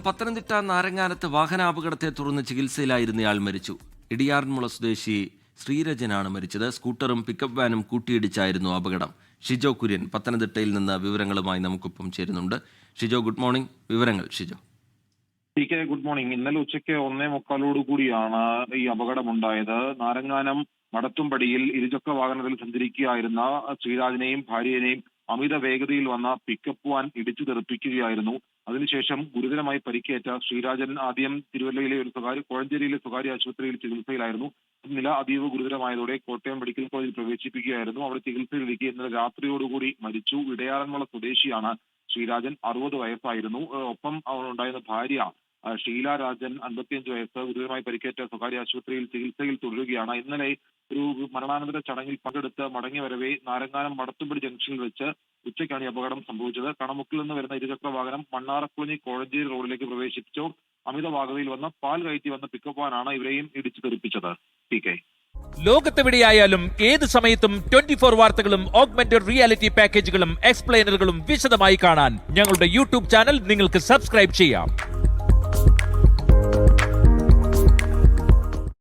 പത്തനംതിട്ട നാരങ്ങാനത്ത് വാഹനാപകടത്തെ തുടർന്ന് ചികിത്സയിലായിരുന്നയാൾ മരിച്ചു. ഇടിയാറന്മുള സ്വദേശി ശ്രീരജനാണ് മരിച്ചത്. സ്കൂട്ടറും പിക്കപ്പ് വാനും കൂട്ടിയിടിച്ചായിരുന്നു അപകടം. ഷിജോ കുര്യൻ പത്തനംതിട്ടയിൽ നിന്ന് വിവരങ്ങളുമായി നമുക്കൊപ്പം ചേരുന്നുണ്ട്. Shijo, good morning. വിവരങ്ങൾ ഷിജോ. Good morning. ഇന്നലെ ഉച്ചയ്ക്ക് 1:45 കൂടിയാണ് ഈ അപകടമുണ്ടായത്. നാരങ്ങാനം മടത്തുംപടിയിൽ ഇരുചക്ര വാഹനത്തിൽ സഞ്ചരിക്കുകയായിരുന്ന ശ്രീരാജിനെയും ഭാര്യയെയും അമിത വേഗതയിൽ വന്ന പിക്കപ്പ് വാൻ ഇടിച്ചു തെറിപ്പിക്കുകയായിരുന്നു. അതിനുശേഷം ഗുരുതരമായി പരിക്കേറ്റ ശ്രീരാജൻ ആദ്യം തിരുവല്ലയിലെ കോഴഞ്ചേരിയിലെ സ്വകാര്യ ആശുപത്രിയിൽ ചികിത്സയിലായിരുന്നു. നില അതീവ ഗുരുതരമായതോടെ കോട്ടയം മെഡിക്കൽ കോളേജിൽ പ്രവേശിപ്പിക്കുകയായിരുന്നു. അവിടെ ചികിത്സയിലിരിക്കെ ഇന്നലെ രാത്രിയോടുകൂടി മരിച്ചു. ഇടയാറന്മുള സ്വദേശിയാണ് ശ്രീരാജൻ. 60 വയസ്സായിരുന്നു. ഒപ്പം ഉണ്ടായിരുന്ന ഭാര്യ ഷീല രാജൻ, 55 വയസ്സ്, ഗുരുതരമായി പരിക്കേറ്റ സ്വകാര്യ ആശുപത്രിയിൽ ചികിത്സയിൽ തുടരുകയാണ്. ഇന്നലെ ഒരു മരണാനന്തര ചടങ്ങിൽ പങ്കെടുത്ത് മടങ്ങി വരവെ നാരങ്ങാനം മടത്തുംപടി ജംഗ്ഷനിൽ വെച്ച് ഉച്ചയ്ക്കാണ് ഈ അപകടം സംഭവിച്ചത്. കണമുക്കിൽ നിന്ന് വരുന്ന ഇരുചക്ര വാഹനം മണ്ണാറക്കുളഞ്ഞി കോഴഞ്ചേരി റോഡിലേക്ക് പ്രവേശിപ്പിച്ചു. അമിത വേഗതയിൽ വന്ന പാൽ കയറ്റി വന്ന പിക്കപ്പ് വാനാണ് ഇവരെയും ഇടിച്ചു തെറിപ്പിച്ചത്. ലോകത്തെവിടെയായാലും ഏത് സമയത്തും 24 വാർത്തകളും ഓഗ്മെന്റഡ് റിയാലിറ്റി പാക്കേജുകളും എക്സ്പ്ലെയിനറുകളും വിശദമായി കാണാൻ ഞങ്ങളുടെ യൂട്യൂബ് ചാനൽ നിങ്ങൾക്ക് സബ്സ്ക്രൈബ് ചെയ്യാം.